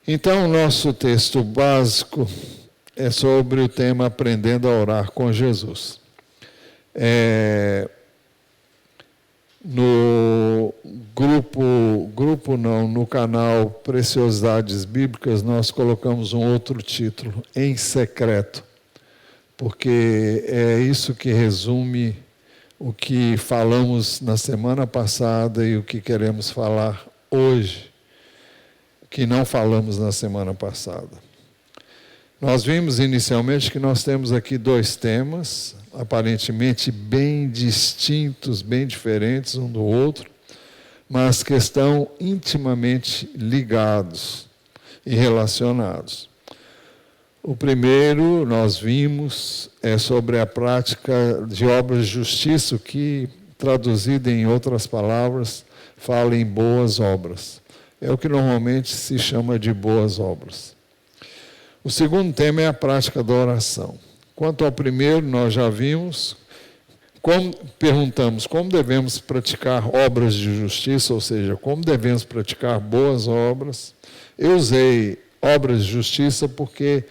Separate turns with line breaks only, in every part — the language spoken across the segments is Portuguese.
Então, o nosso texto básico é sobre o tema Aprendendo a Orar com Jesus. No no canal Preciosidades Bíblicas, nós colocamos um outro título, Em Secreto, porque é isso que resume o que falamos na semana passada e o que queremos falar hoje, que não falamos na semana passada. Nós vimos inicialmente que nós temos aqui dois temas, aparentemente bem distintos, bem diferentes um do outro, mas que estão intimamente ligados e relacionados. O primeiro, nós vimos, é sobre a prática de obras de justiça, que, traduzido em outras palavras, fala em boas obras. É o que normalmente se chama de boas obras. O segundo tema é a prática da oração. Quanto ao primeiro, nós já vimos, perguntamos como devemos praticar obras de justiça, ou seja, como devemos praticar boas obras. Eu usei obras de justiça porque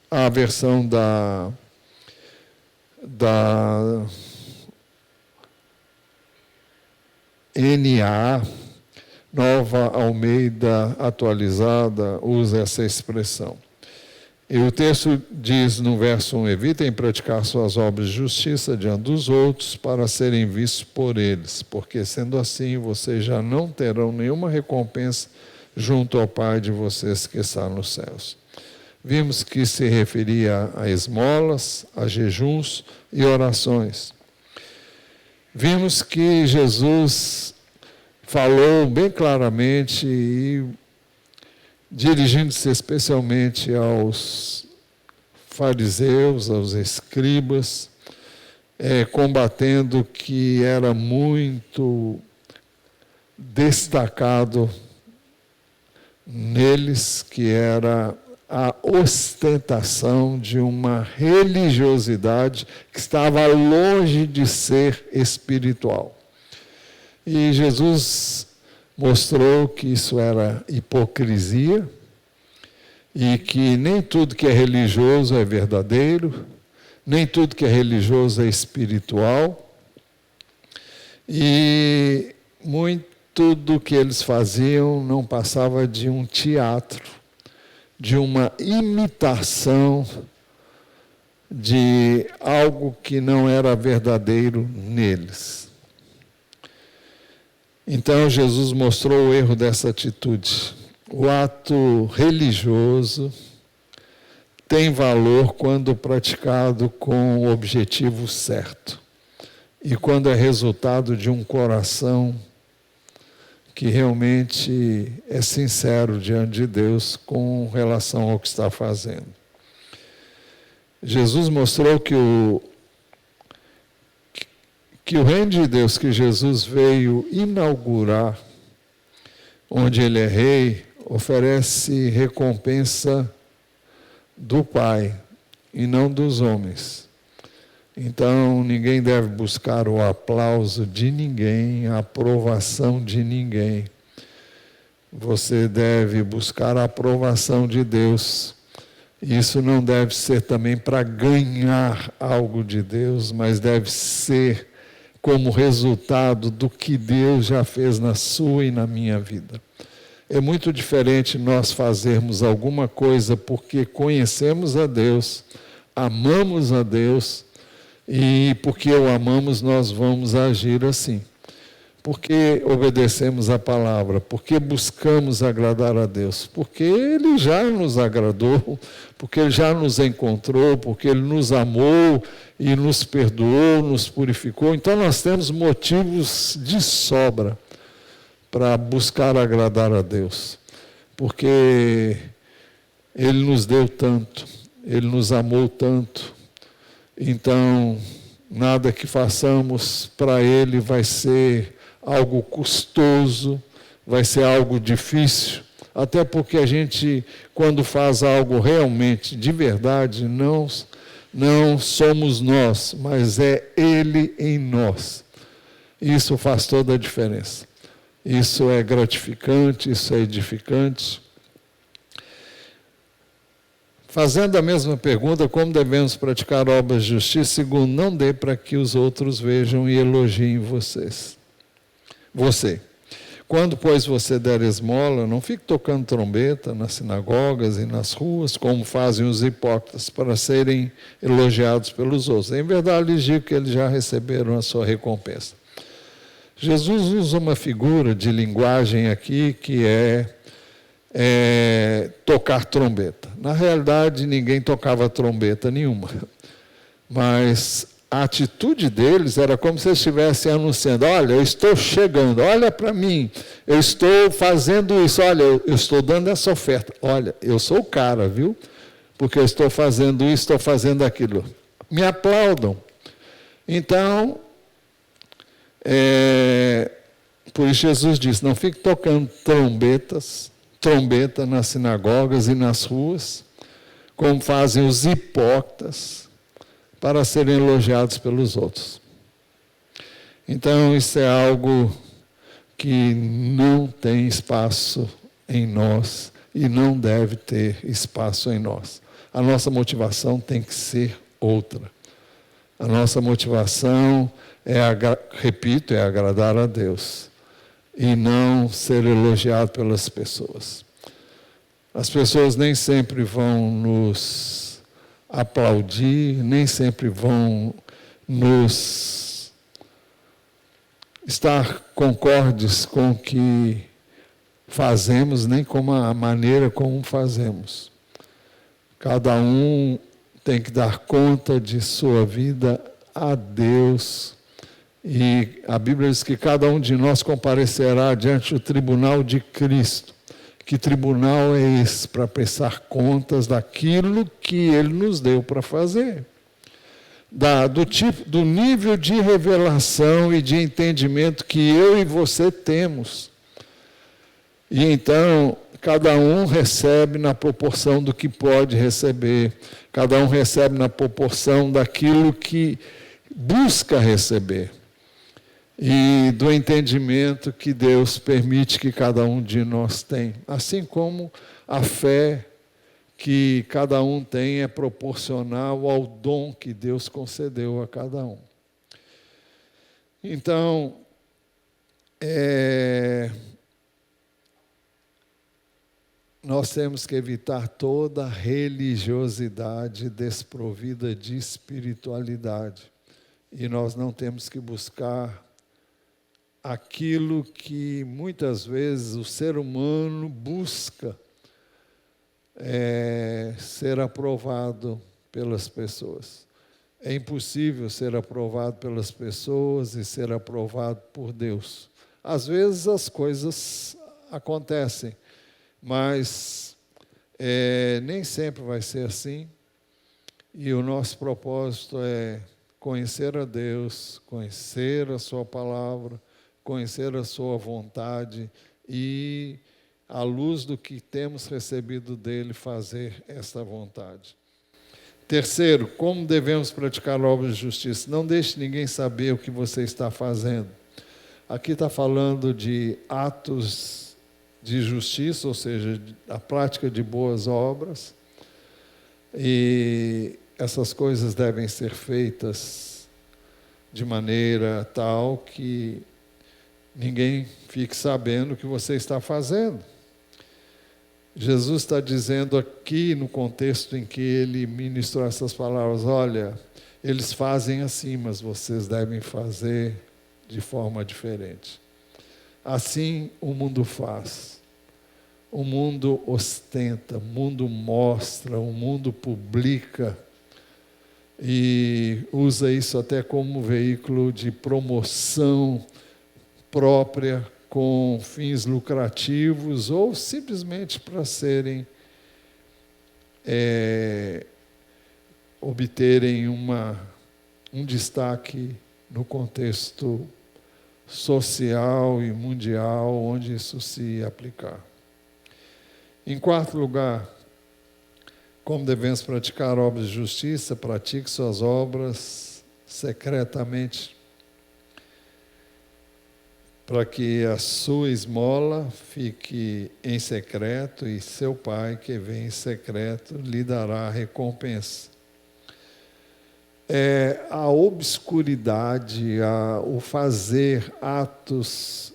a versão da NA, Nova Almeida Atualizada, usa essa expressão. E o texto diz no verso 1, evitem praticar suas obras de justiça diante dos outros para serem vistos por eles, porque sendo assim vocês já não terão nenhuma recompensa junto ao Pai de vocês que está nos céus. Vimos que se referia a esmolas, a jejuns e orações. Vimos que Jesus falou bem claramente e dirigindo-se especialmente aos fariseus, aos escribas, combatendo o que era muito destacado neles, que era a ostentação de uma religiosidade que estava longe de ser espiritual. E Jesus mostrou que isso era hipocrisia e que nem tudo que é religioso é verdadeiro, nem tudo que é religioso é espiritual, e muito do que eles faziam não passava de um teatro, de uma imitação de algo que não era verdadeiro neles. Então, Jesus mostrou o erro dessa atitude. O ato religioso tem valor quando praticado com o objetivo certo e quando é resultado de um coração que realmente é sincero diante de Deus com relação ao que está fazendo. Jesus mostrou que o reino de Deus que Jesus veio inaugurar, onde ele é rei, oferece recompensa do Pai e não dos homens. Então, ninguém deve buscar o aplauso de ninguém, a aprovação de ninguém. Você deve buscar a aprovação de Deus. Isso não deve ser também para ganhar algo de Deus, mas deve ser como resultado do que Deus já fez na sua e na minha vida. É muito diferente nós fazermos alguma coisa porque conhecemos a Deus, amamos a Deus, e porque o amamos nós vamos agir assim. Porque obedecemos a palavra, porque buscamos agradar a Deus, porque Ele já nos agradou, porque Ele já nos encontrou, porque Ele nos amou e nos perdoou, nos purificou. Então nós temos motivos de sobra para buscar agradar a Deus, porque Ele nos deu tanto, Ele nos amou tanto. Então, nada que façamos para Ele vai ser algo custoso, vai ser algo difícil, até porque a gente, quando faz algo realmente de verdade, não somos nós, mas é Ele em nós. Isso faz toda a diferença. Isso é gratificante, isso é edificante. Fazendo a mesma pergunta, como devemos praticar obras de justiça? Segundo, não dê para que os outros vejam e elogiem você. Quando, pois, você der esmola, não fique tocando trombeta nas sinagogas e nas ruas, como fazem os hipócritas, para serem elogiados pelos outros. Em verdade, lhes digo que eles já receberam a sua recompensa. Jesus usa uma figura de linguagem aqui que é tocar trombeta. Na realidade, ninguém tocava trombeta nenhuma, mas a atitude deles era como se eles estivessem anunciando: olha, eu estou chegando, olha para mim, eu estou fazendo isso, olha, eu estou dando essa oferta, olha, eu sou o cara, viu? Porque eu estou fazendo isso, estou fazendo aquilo. Me aplaudam. Então, por isso Jesus disse: não fique tocando trombeta nas sinagogas e nas ruas, como fazem os hipócritas, para serem elogiados pelos outros. Então, isso é algo que não tem espaço em nós e não deve ter espaço em nós. A nossa motivação tem que ser outra. A nossa motivação repito, é agradar a Deus e não ser elogiado pelas pessoas. As pessoas nem sempre vão nos aplaudir, nem sempre vão nos estar concordes com o que fazemos, nem com a maneira como fazemos. Cada um tem que dar conta de sua vida a Deus. E a Bíblia diz que cada um de nós comparecerá diante do tribunal de Cristo. Que tribunal é esse? Para prestar contas daquilo que Ele nos deu para fazer. Do nível de revelação e de entendimento que eu e você temos. E então, cada um recebe na proporção do que pode receber. Cada um recebe na proporção daquilo que busca receber. E do entendimento que Deus permite que cada um de nós tenha. Assim como a fé que cada um tem é proporcional ao dom que Deus concedeu a cada um. Então, nós temos que evitar toda religiosidade desprovida de espiritualidade. E nós não temos que buscar aquilo que muitas vezes o ser humano busca ser aprovado pelas pessoas. É impossível ser aprovado pelas pessoas e ser aprovado por Deus. Às vezes as coisas acontecem, mas nem sempre vai ser assim. E o nosso propósito é conhecer a Deus, conhecer a sua palavra, conhecer a sua vontade e, à luz do que temos recebido dele, fazer esta vontade. Terceiro, como devemos praticar obras de justiça? Não deixe ninguém saber o que você está fazendo. Aqui está falando de atos de justiça, ou seja, a prática de boas obras. E essas coisas devem ser feitas de maneira tal que ninguém fique sabendo o que você está fazendo. Jesus está dizendo aqui, no contexto em que ele ministrou essas palavras: olha, eles fazem assim, mas vocês devem fazer de forma diferente. Assim o mundo faz. O mundo ostenta, o mundo mostra, o mundo publica e usa isso até como veículo de promoção própria, com fins lucrativos ou simplesmente para obterem um destaque no contexto social e mundial onde isso se aplicar. Em quarto lugar, como devemos praticar obras de justiça? Pratique suas obras secretamente. para que a sua esmola fique em secreto e seu Pai, que vem em secreto, lhe dará a recompensa. A obscuridade, o fazer atos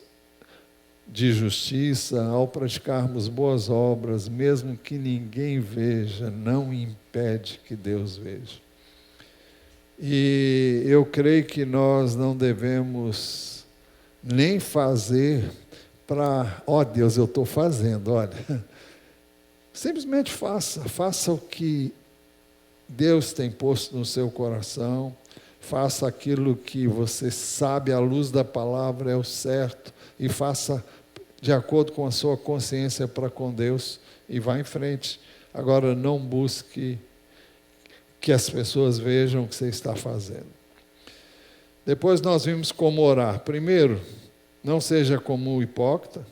de justiça, ao praticarmos boas obras, mesmo que ninguém veja, não impede que Deus veja. E eu creio que nós não devemos nem fazer para, Deus, eu estou fazendo, olha. Simplesmente faça o que Deus tem posto no seu coração, faça aquilo que você sabe à luz da palavra é o certo e faça de acordo com a sua consciência para com Deus e vá em frente. Agora não busque que as pessoas vejam o que você está fazendo. Depois nós vimos como orar. Primeiro, não seja como um hipócrita.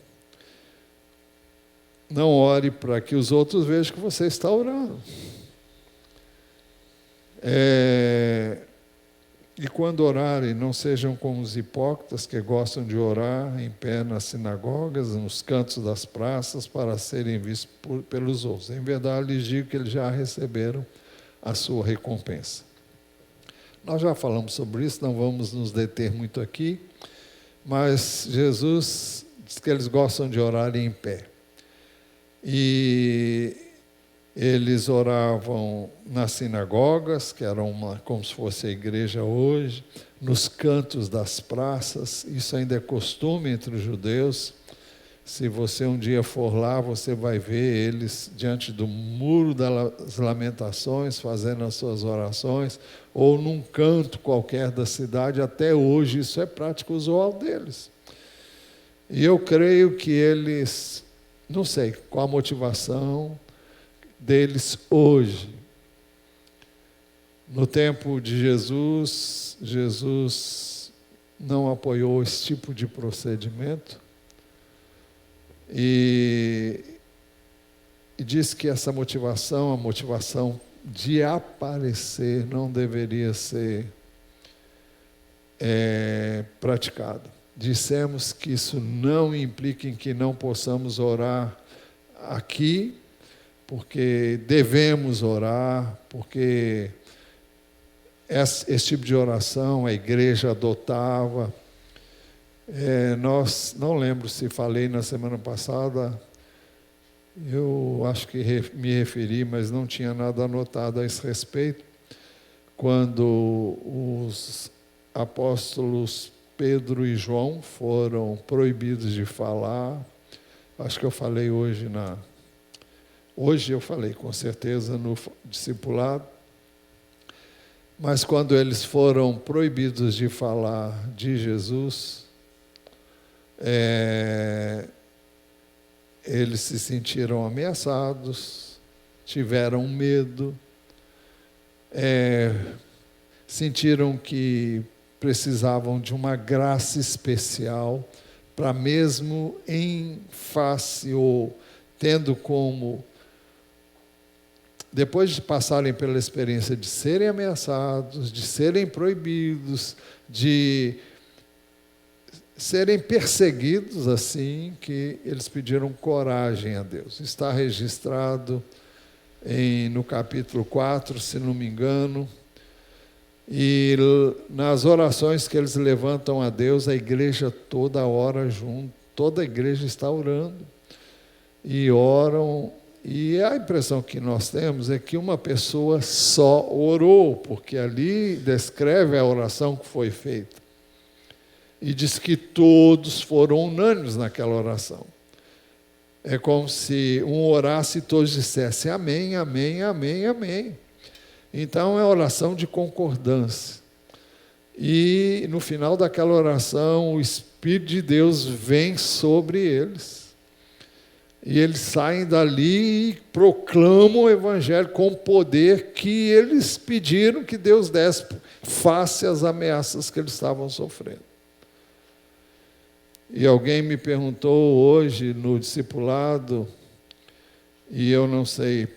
Não ore para que os outros vejam que você está orando. E quando orarem, não sejam como os hipócritas que gostam de orar em pé nas sinagogas, nos cantos das praças, para serem vistos pelos outros. Em verdade, lhes digo que eles já receberam a sua recompensa. Nós já falamos sobre isso, não vamos nos deter muito aqui, mas Jesus diz que eles gostam de orar em pé. E eles oravam nas sinagogas, que eram como se fosse a igreja hoje, nos cantos das praças, isso ainda é costume entre os judeus. Se você um dia for lá, você vai ver eles diante do muro das lamentações, fazendo as suas orações, ou num canto qualquer da cidade. Até hoje isso é prática usual deles. E eu creio que eles, não sei qual a motivação deles hoje. No tempo de Jesus, Jesus não apoiou esse tipo de procedimento e diz que essa motivação, a motivação de aparecer, não deveria ser praticada. Dissemos que isso não implica em que não possamos orar aqui, porque devemos orar, porque esse tipo de oração a igreja adotava. Não lembro se falei na semana passada, eu acho que me referi, mas não tinha nada anotado a esse respeito, quando os apóstolos Pedro e João foram proibidos de falar. Acho que eu falei Hoje eu falei, com certeza, no discipulado. Mas quando eles foram proibidos de falar de Jesus, eles se sentiram ameaçados, tiveram medo, sentiram que precisavam de uma graça especial para, mesmo em face ou tendo como, depois de passarem pela experiência de serem ameaçados, de serem proibidos, de serem perseguidos assim, que eles pediram coragem a Deus. Está registrado no capítulo 4, se não me engano, e nas orações que eles levantam a Deus, a igreja toda ora junto, toda a igreja está orando, e oram. E a impressão que nós temos é que uma pessoa só orou, porque ali descreve a oração que foi feita. E diz que todos foram unânimes naquela oração. É como se um orasse e todos dissessem amém, amém, amém, amém. Então é oração de concordância. E no final daquela oração, o Espírito de Deus vem sobre eles. E eles saem dali e proclamam o Evangelho com o poder que eles pediram que Deus desse face às ameaças que eles estavam sofrendo. E alguém me perguntou hoje no discipulado, e eu não sei,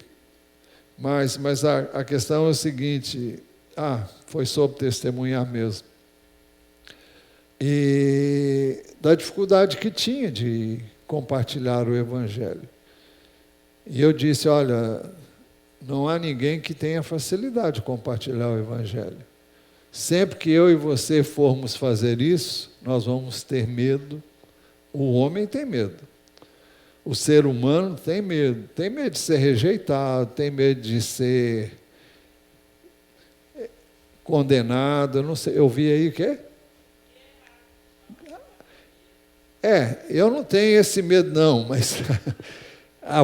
mas a questão é o seguinte, foi sobre testemunhar mesmo. e da dificuldade que tinha de compartilhar o Evangelho. E eu disse, olha, não há ninguém que tenha facilidade de compartilhar o Evangelho. Sempre que eu e você formos fazer isso, nós vamos ter medo. O homem tem medo. O ser humano tem medo. Tem medo de ser rejeitado, tem medo de ser condenado. Eu não sei, eu vi aí o quê? Eu não tenho esse medo não, mas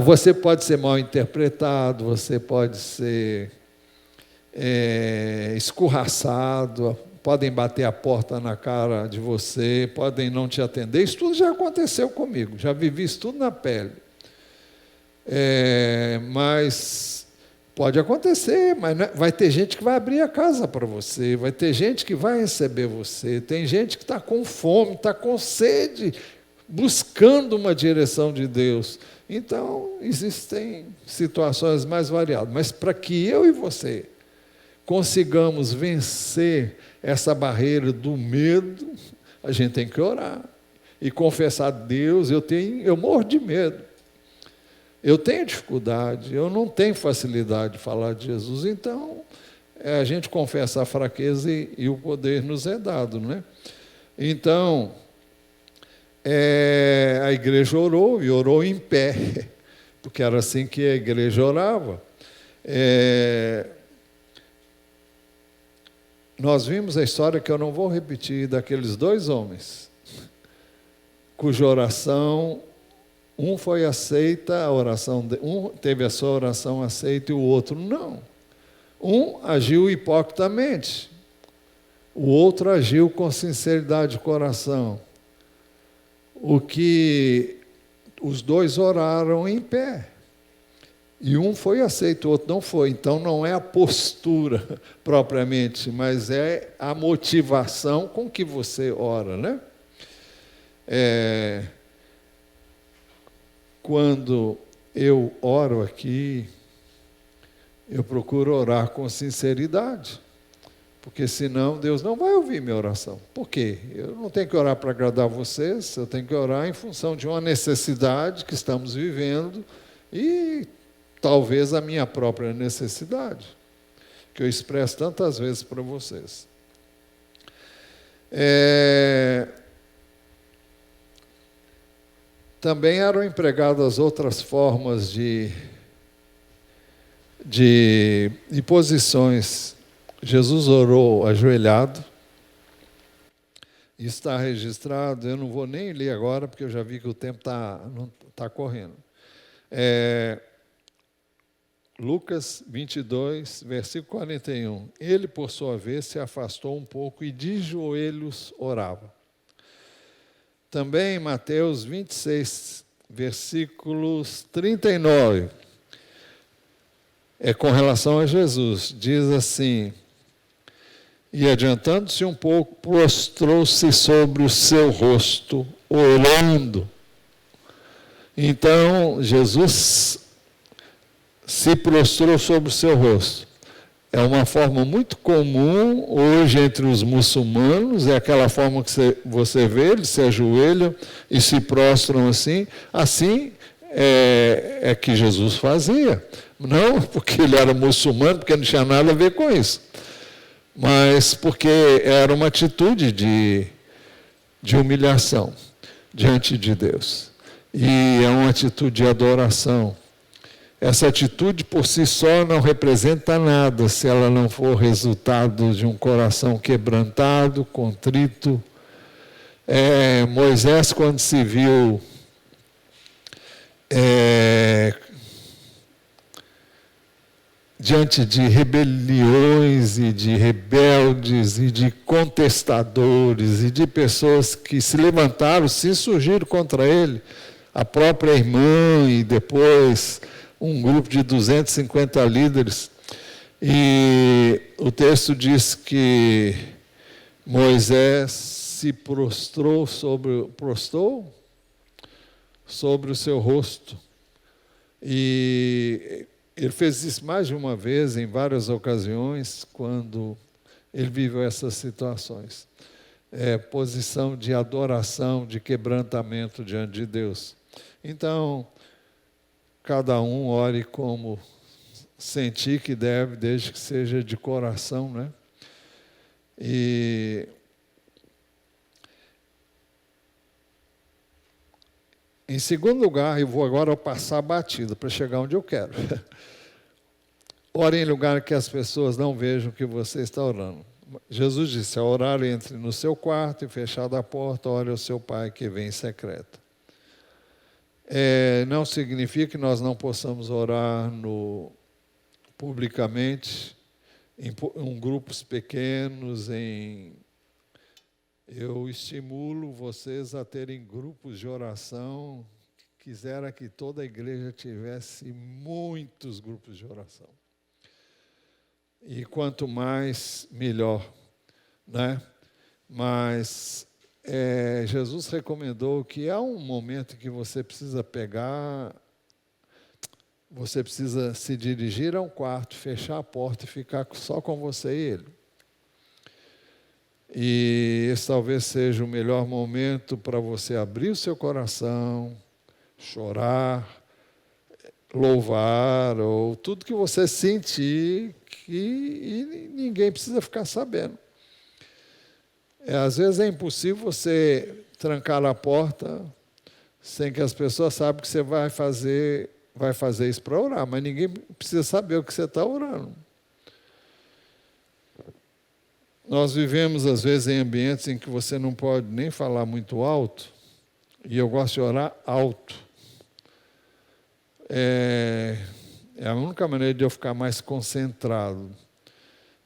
você pode ser mal interpretado, você pode ser escorraçado, podem bater a porta na cara de você, podem não te atender. Isso tudo já aconteceu comigo, já vivi isso tudo na pele. Mas pode acontecer, mas vai ter gente que vai abrir a casa para você, vai ter gente que vai receber você, tem gente que está com fome, está com sede, buscando uma direção de Deus. Então, existem situações mais variadas, mas para que eu e você consigamos vencer essa barreira do medo, a gente tem que orar e confessar a Deus, eu morro de medo, eu tenho dificuldade, eu não tenho facilidade de falar de Jesus, então a gente confessa a fraqueza e o poder nos é dado, né? Então, a igreja orou, e orou em pé, porque era assim que a igreja orava. Nós vimos a história, que eu não vou repetir, daqueles 2 homens, cuja oração, um foi aceita, um teve a sua oração aceita e o outro não. Um agiu hipocritamente, o outro agiu com sinceridade de coração. Os 2 oraram em pé. E um foi aceito, o outro não foi. Então não é a postura propriamente, mas é a motivação com que você ora, né? Quando eu oro aqui, eu procuro orar com sinceridade, porque senão Deus não vai ouvir minha oração. Por quê? Eu não tenho que orar para agradar vocês, eu tenho que orar em função de uma necessidade que estamos vivendo e talvez a minha própria necessidade, que eu expresso tantas vezes para vocês. Também eram empregadas outras formas de imposições. Jesus orou ajoelhado, isso está registrado, eu não vou nem ler agora, porque eu já vi que o tempo está correndo. Lucas 22, versículo 41. Ele, por sua vez, se afastou um pouco e de joelhos orava. Também em Mateus 26, versículos 39, com relação a Jesus, diz assim: e adiantando-se um pouco, prostrou-se sobre o seu rosto, orando. Então, Jesus se prostrou sobre o seu rosto. É uma forma muito comum hoje entre os muçulmanos, é aquela forma que você vê, eles se ajoelham e se prostram assim. Assim é que Jesus fazia. Não porque ele era muçulmano, porque não tinha nada a ver com isso, mas porque era uma atitude de humilhação diante de Deus. E é uma atitude de adoração. Essa atitude por si só não representa nada se ela não for resultado de um coração quebrantado, contrito. Moisés, quando se viu diante de rebeliões e de rebeldes e de contestadores e de pessoas que se levantaram, se insurgiram contra ele, a própria irmã e depois um grupo de 250 líderes, e o texto diz que Moisés se prostrou sobre o seu rosto, e ele fez isso mais de uma vez, em várias ocasiões, quando ele viveu essas situações. posição de adoração, de quebrantamento diante de Deus. Então, cada um ore como sentir que deve, desde que seja de coração, né? E em segundo lugar, eu vou agora passar batido para chegar onde eu quero. Ore em lugar que as pessoas não vejam que você está orando. Jesus disse: ao orar, entre no seu quarto e fechada a porta, ore ao seu Pai que vem em secreto. Não significa que nós não possamos orar publicamente, em grupos pequenos. Eu estimulo vocês a terem grupos de oração. Quisera que toda a igreja tivesse muitos grupos de oração. E quanto mais, melhor, né? Mas Jesus recomendou que há um momento que você precisa você precisa se dirigir a um quarto, fechar a porta e ficar só com você e Ele. E esse talvez seja o melhor momento para você abrir o seu coração, chorar, louvar, ou tudo que você sentir, e ninguém precisa ficar sabendo. Às vezes é impossível você trancar a porta sem que as pessoas saibam que você vai fazer isso para orar, mas ninguém precisa saber o que você está orando. Nós vivemos, às vezes, em ambientes em que você não pode nem falar muito alto, e eu gosto de orar alto. É a única maneira de eu ficar mais concentrado.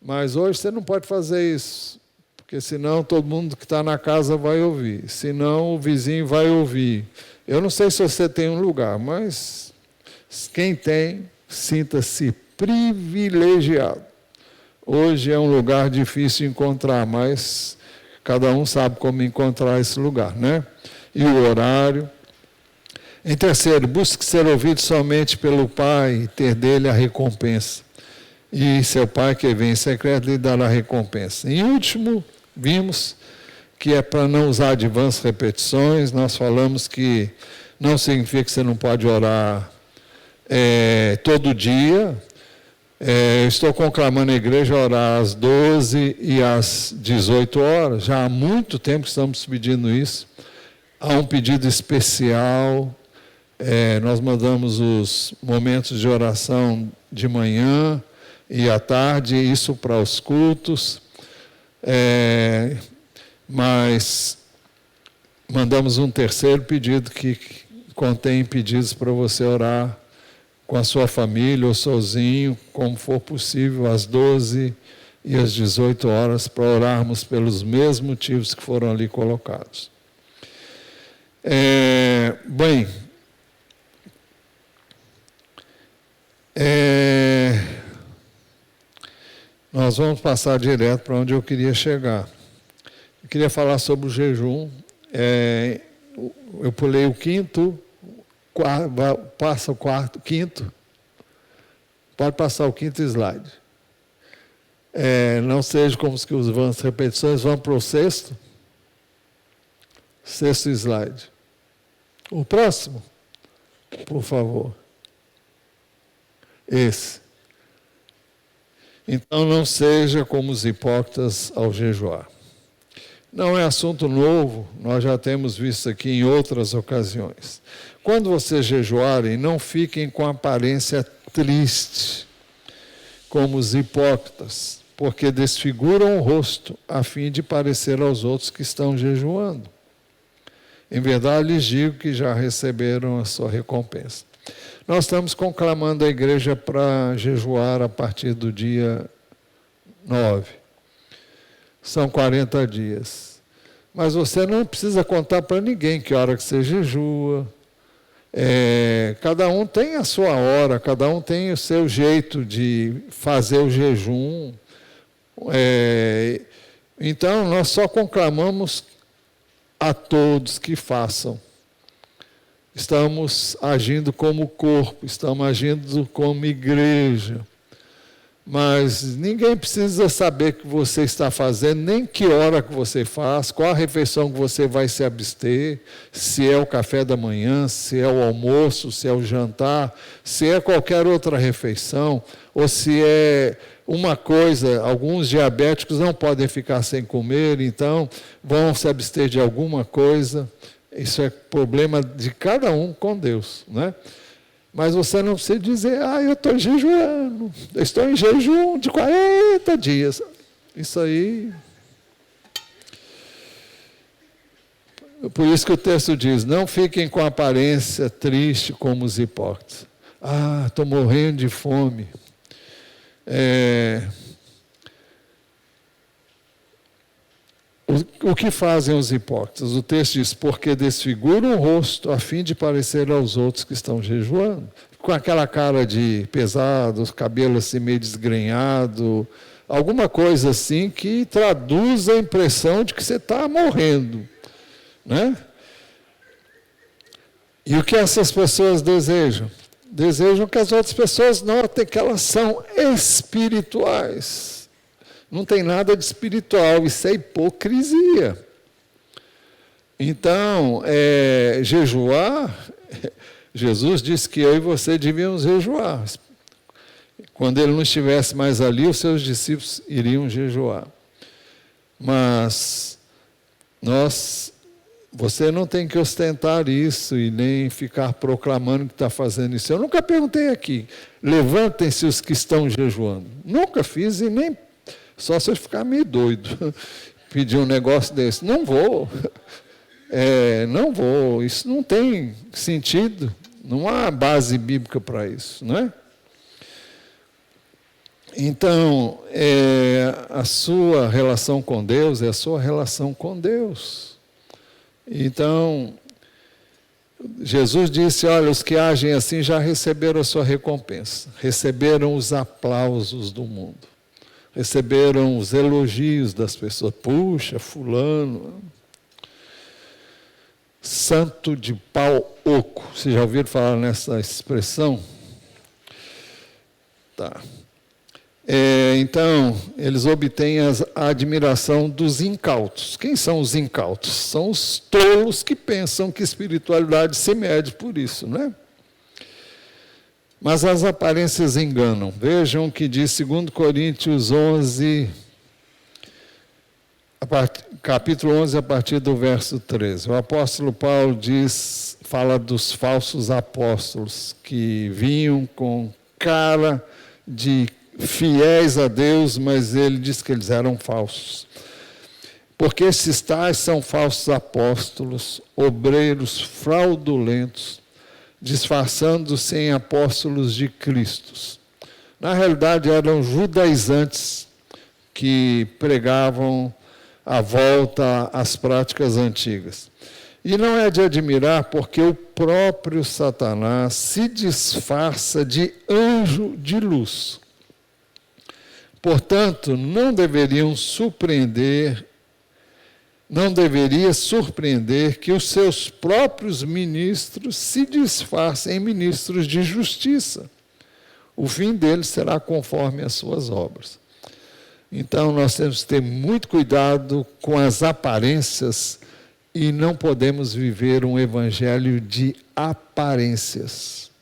Mas hoje você não pode fazer isso, porque senão todo mundo que está na casa vai ouvir, senão o vizinho vai ouvir. Eu não sei se você tem um lugar, mas quem tem, sinta-se privilegiado. Hoje é um lugar difícil de encontrar, mas cada um sabe como encontrar esse lugar, né? E o horário. Em terceiro, busque ser ouvido somente pelo Pai e ter dele a recompensa. E seu Pai que vem em secreto lhe dará a recompensa. Em último, vimos que é para não usar de vãs repetições. Nós falamos que não significa que você não pode orar todo dia. Eu estou conclamando a igreja a orar às 12 e às 18 horas. Já há muito tempo que estamos pedindo isso. Há um pedido especial. Nós mandamos os momentos de oração de manhã e à tarde, isso para os cultos. Mas mandamos um terceiro pedido que contém pedidos para você orar com a sua família ou sozinho, como for possível, às 12 e às 18 horas, para orarmos pelos mesmos motivos que foram ali colocados. Bem, nós vamos passar direto para onde eu queria chegar. Eu queria falar sobre o jejum. Eu pulei o quinto. Passa o quinto. Pode passar o quinto slide. Não seja como os que os vãs repetições. Vamos para o sexto. Sexto slide. O próximo, por favor. Esse. Então não seja como os hipócritas ao jejuar. Não é assunto novo, nós já temos visto aqui em outras ocasiões. Quando vocês jejuarem, não fiquem com aparência triste, como os hipócritas, porque desfiguram o rosto, a fim de parecer aos outros que estão jejuando. Em verdade, lhes digo que já receberam a sua recompensa. Nós estamos conclamando a igreja para jejuar a partir do dia 9. São 40 dias. Mas você não precisa contar para ninguém que hora que você jejua. Cada um tem a sua hora, cada um tem o seu jeito de fazer o jejum. Então, nós só conclamamos a todos que façam. Estamos agindo como corpo, estamos agindo como igreja. Mas ninguém precisa saber o que você está fazendo, nem que hora que você faz, qual a refeição que você vai se abster, se é o café da manhã, se é o almoço, se é o jantar, se é qualquer outra refeição, ou se é uma coisa, alguns diabéticos não podem ficar sem comer, então vão se abster de alguma coisa. Isso é problema de cada um com Deus, né? Mas você não precisa dizer, eu estou jejuando, eu estou em jejum de 40 dias. Isso aí... Por isso que o texto diz, não fiquem com aparência triste como os hipócritas. Estou morrendo de fome. O que fazem os hipócritas? O texto diz, porque desfiguram o rosto a fim de parecer aos outros que estão jejuando. Com aquela cara de pesado, os cabelos assim meio desgrenhado, alguma coisa assim que traduz a impressão de que você está morrendo, né? E o que essas pessoas desejam? Desejam que as outras pessoas notem que elas são espirituais. Não tem nada de espiritual, isso é hipocrisia. Então, jejuar, Jesus disse que eu e você devíamos jejuar. Quando ele não estivesse mais ali, os seus discípulos iriam jejuar. Mas você não tem que ostentar isso e nem ficar proclamando que está fazendo isso. Eu nunca perguntei aqui, levantem-se os que estão jejuando. Nunca fiz e nem... Só se eu ficar meio doido, pedir um negócio desse. Não vou. Não vou. Isso não tem sentido. Não há base bíblica para isso, não é? Então, a sua relação com Deus é a sua relação com Deus. Então, Jesus disse, olha, os que agem assim já receberam a sua recompensa. Receberam os aplausos do mundo. Receberam os elogios das pessoas. Puxa, fulano. Santo de pau oco. Vocês já ouviram falar nessa expressão? Tá. Então, eles obtêm a admiração dos incautos. Quem são os incautos? São os tolos que pensam que espiritualidade se mede por isso, né? Mas as aparências enganam. Vejam o que diz 2 Coríntios 11, capítulo 11, a partir do verso 13. O apóstolo Paulo fala dos falsos apóstolos que vinham com cara de fiéis a Deus, mas ele diz que eles eram falsos. Porque esses tais são falsos apóstolos, obreiros fraudulentos, disfarçando-se em apóstolos de Cristo. Na realidade, eram judaizantes que pregavam a volta às práticas antigas. E não é de admirar, porque o próprio Satanás se disfarça de anjo de luz. Portanto, não deveria surpreender que os seus próprios ministros se disfarcem em ministros de justiça. O fim deles será conforme as suas obras. Então, nós temos que ter muito cuidado com as aparências e não podemos viver um evangelho de aparências.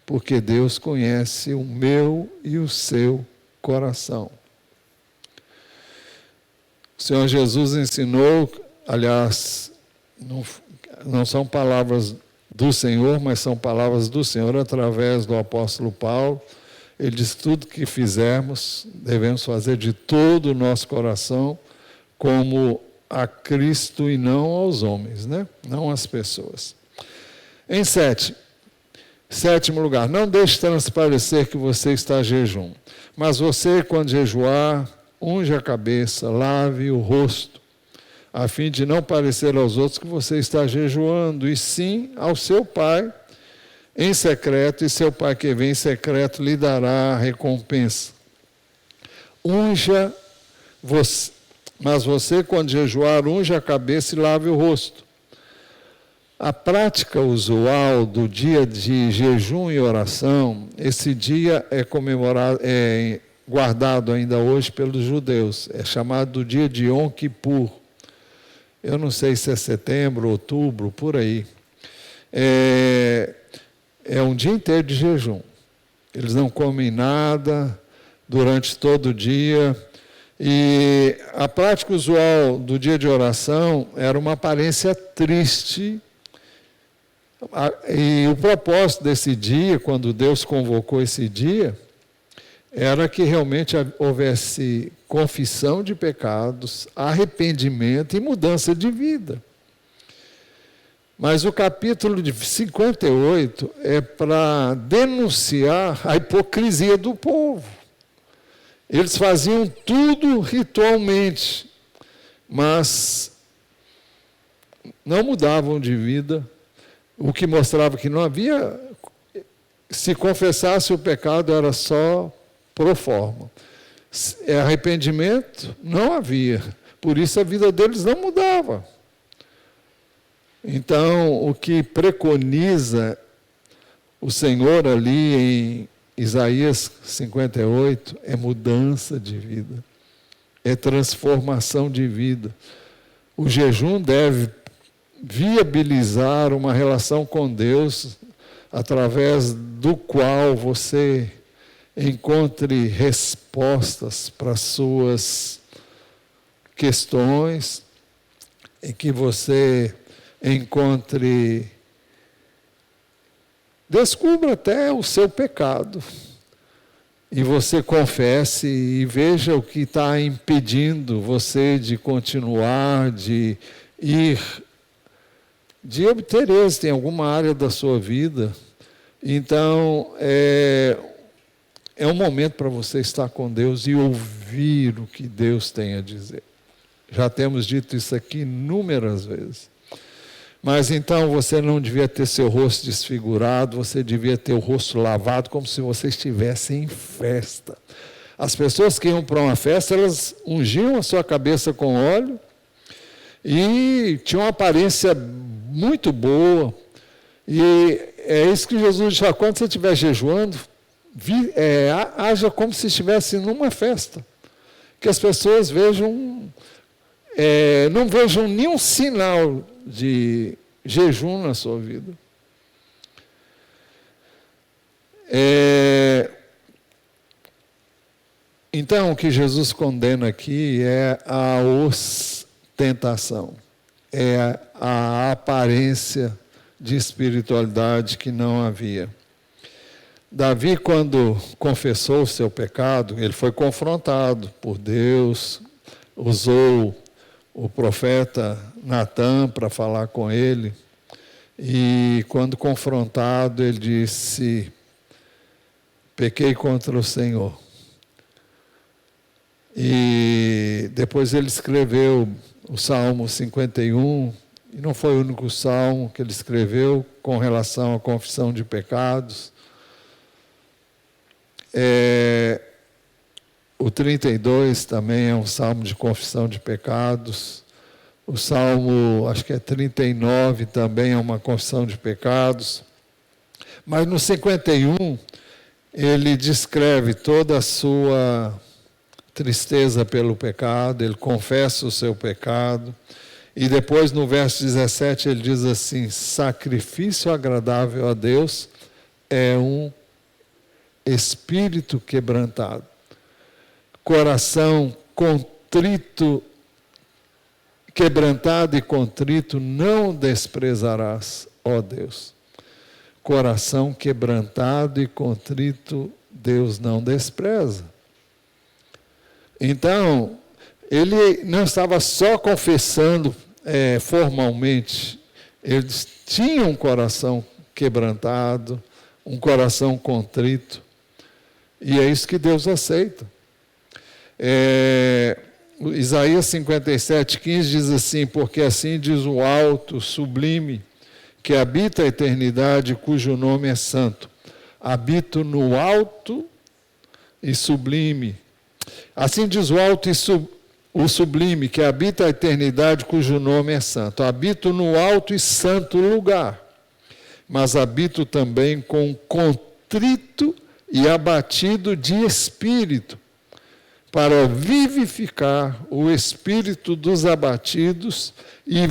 Porque Deus conhece o meu e o seu coração. O Senhor Jesus ensinou, aliás, não são palavras do Senhor, mas são palavras do Senhor através do apóstolo Paulo. Ele diz que tudo que fizermos, devemos fazer de todo o nosso coração, como a Cristo e não aos homens, né? Não às pessoas. Em sétimo lugar, não deixe transparecer que você está a jejum. Mas você, quando jejuar, unge a cabeça, lave o rosto, a fim de não parecer aos outros que você está jejuando, e sim ao seu Pai em secreto, e seu Pai que vem em secreto lhe dará a recompensa. Mas você, quando jejuar, unge a cabeça e lave o rosto, A prática usual do dia de jejum e oração, esse dia é comemorado, guardado ainda hoje pelos judeus. É chamado do dia de Yom Kippur. Eu não sei se é setembro, outubro, por aí. É um dia inteiro de jejum. Eles não comem nada durante todo o dia. E a prática usual do dia de oração era uma aparência triste. E o propósito desse dia, quando Deus convocou esse dia, era que realmente houvesse confissão de pecados, arrependimento e mudança de vida. Mas o capítulo de 58 é para denunciar a hipocrisia do povo. Eles faziam tudo ritualmente, mas não mudavam de vida, o que mostrava que não havia, se confessasse o pecado era só pro forma. Arrependimento não havia, por isso a vida deles não mudava. Então, o que preconiza o Senhor ali em Isaías 58 é mudança de vida, é transformação de vida. O jejum deve viabilizar uma relação com Deus através do qual você encontre respostas para suas questões, em que você descubra até o seu pecado, e você confesse e veja o que está impedindo você de continuar, de obter êxito em alguma área da sua vida. Então, é um momento para você estar com Deus e ouvir o que Deus tem a dizer. Já temos dito isso aqui inúmeras vezes. Mas então você não devia ter seu rosto desfigurado, você devia ter o rosto lavado como se você estivesse em festa. As pessoas que iam para uma festa, elas ungiam a sua cabeça com óleo e tinham uma aparência muito boa. E é isso que Jesus diz: quando você estiver jejuando, haja como se estivesse numa festa. Que as pessoas não vejam nenhum sinal de jejum na sua vida. Então, o que Jesus condena aqui é a ostentação, é a aparência de espiritualidade que não havia. Davi, quando confessou o seu pecado, ele foi confrontado por Deus, usou o profeta Natã para falar com ele, e quando confrontado ele disse: pequei contra o Senhor. E depois ele escreveu o Salmo 51, e não foi o único salmo que ele escreveu com relação à confissão de pecados. O 32 também é um salmo de confissão de pecados. O salmo, acho que é 39, também é uma confissão de pecados. Mas no 51, ele descreve toda a sua tristeza pelo pecado, ele confessa o seu pecado. E depois, no verso 17, ele diz assim: sacrifício agradável a Deus é um espírito quebrantado. Coração contrito, quebrantado e contrito, não desprezarás, ó Deus. Coração quebrantado e contrito, Deus não despreza. Então, ele não estava só confessando formalmente, eles tinham um coração quebrantado, um coração contrito, e é isso que Deus aceita. Isaías 57:15 diz assim: porque assim diz o alto, sublime, que habita a eternidade, cujo nome é santo. Habito no alto e sublime. Assim diz o alto o sublime, que habita a eternidade, cujo nome é santo. Habito no alto e santo lugar, mas habito também com contrito e abatido de espírito, para vivificar o espírito dos abatidos e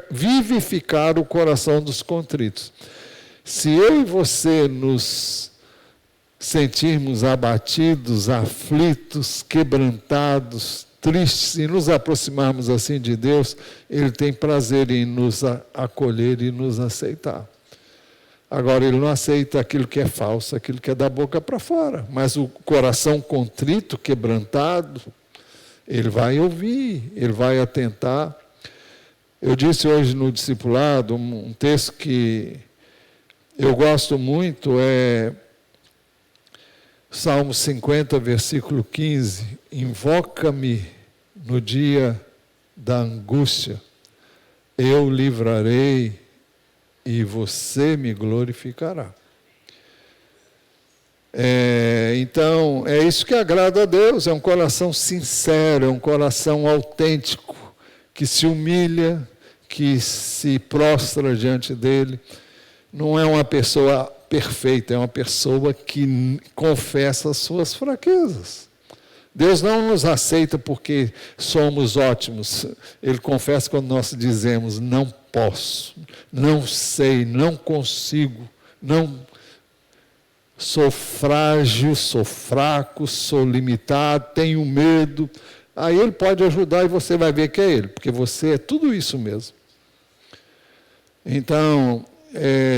vivificar o coração dos contritos. Se eu e você nos sentirmos abatidos, aflitos, quebrantados, tristes, e nos aproximarmos assim de Deus, Ele tem prazer em nos acolher e nos aceitar. Agora, Ele não aceita aquilo que é falso, aquilo que é da boca para fora. Mas o coração contrito, quebrantado, Ele vai ouvir, Ele vai atentar. Eu disse hoje no discipulado, um texto que eu gosto muito, é Salmo 50, versículo 15. Invoca-me no dia da angústia, eu livrarei e você me glorificará. Então, é isso que agrada a Deus, é um coração sincero, é um coração autêntico, que se humilha, que se prostra diante dele. Não é uma pessoa perfeita, é uma pessoa que confessa as suas fraquezas. Deus não nos aceita porque somos ótimos. Ele confessa quando nós dizemos, não posso, não sei, não consigo, não sou frágil, sou fraco, sou limitado, tenho medo. Aí Ele pode ajudar e você vai ver que é Ele, porque você é tudo isso mesmo. Então,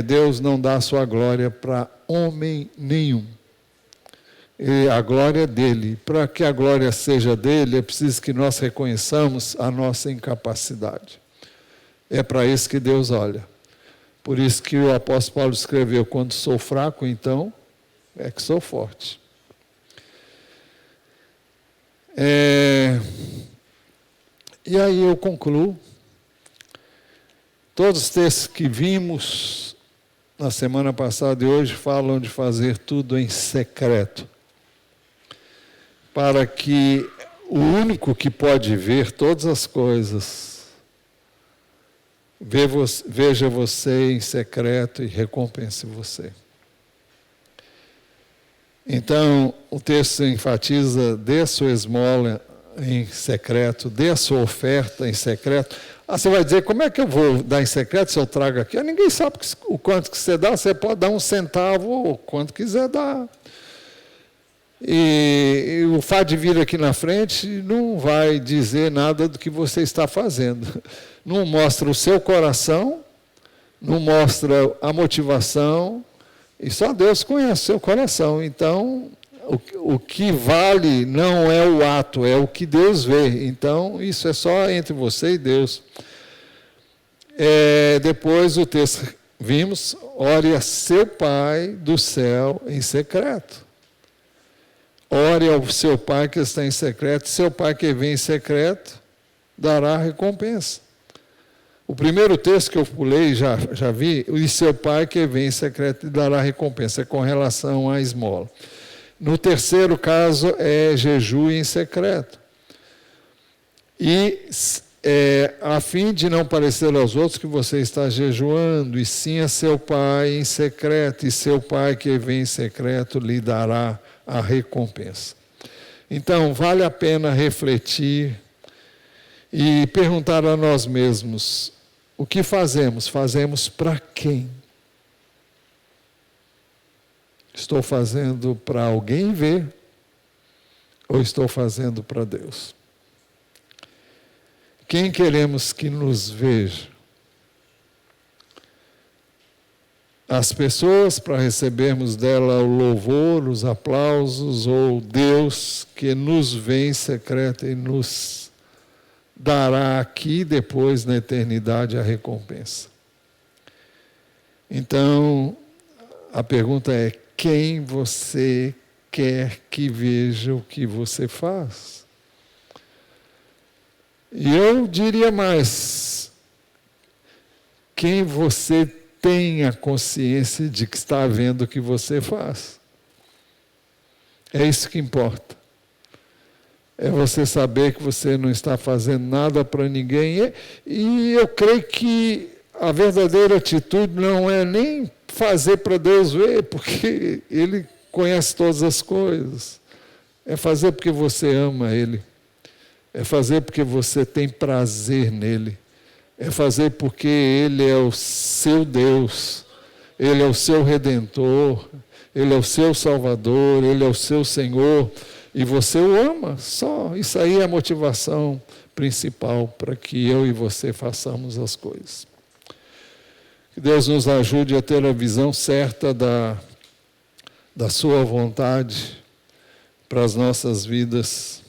Deus não dá a sua glória para homem nenhum. A glória é dele. Para que a glória seja dele, é preciso que nós reconheçamos a nossa incapacidade. É para isso que Deus olha. Por isso que o apóstolo Paulo escreveu, quando sou fraco, então, é que sou forte. E aí eu concluo. Todos os textos que vimos na semana passada e hoje falam de fazer tudo em secreto. Para que o único que pode ver todas as coisas veja você em secreto e recompense você. Então, o texto enfatiza, dê a sua esmola em secreto, dê a sua oferta em secreto. Você vai dizer, como é que eu vou dar em secreto se eu trago aqui? Ninguém sabe o quanto que você dá, você pode dar 1 centavo ou quanto quiser dar. E o fato de vir aqui na frente não vai dizer nada do que você está fazendo. Não mostra o seu coração, não mostra a motivação, e só Deus conhece o seu coração. Então, o que vale não é o ato, é o que Deus vê. Então, isso é só entre você e Deus. Depois o texto, vimos, ore a seu Pai do céu em secreto. Ore ao seu Pai que está em secreto, seu Pai que vem em secreto dará recompensa. O primeiro texto que eu pulei, já vi, e seu Pai que vem em secreto dará recompensa, é com relação à esmola. No terceiro caso é jejum em secreto. E a fim de não parecer aos outros que você está jejuando, e sim a seu Pai em secreto, e seu Pai que vem em secreto lhe dará a recompensa. Então, vale a pena refletir e perguntar a nós mesmos, o que fazemos? Fazemos para quem? Estou fazendo para alguém ver ou estou fazendo para Deus? Quem queremos que nos veja? As pessoas para recebermos dela o louvor, os aplausos, ou Deus que nos vê em secreto e nos dará aqui depois na eternidade a recompensa. Então, a pergunta é, quem você quer que veja o que você faz? E eu diria mais, quem você tem a consciência de que está vendo o que você faz. É isso que importa. é você saber que você não está fazendo nada para ninguém. E eu creio que a verdadeira atitude não é nem fazer para Deus ver, porque Ele conhece todas as coisas. É fazer porque você ama Ele. É fazer porque você tem prazer nele. É fazer porque Ele é o seu Deus. Ele é o seu Redentor. Ele é o seu Salvador. Ele é o seu Senhor. E você o ama. Só isso aí é a motivação principal para que eu e você façamos as coisas. Que Deus nos ajude a ter a visão certa da sua vontade para as nossas vidas.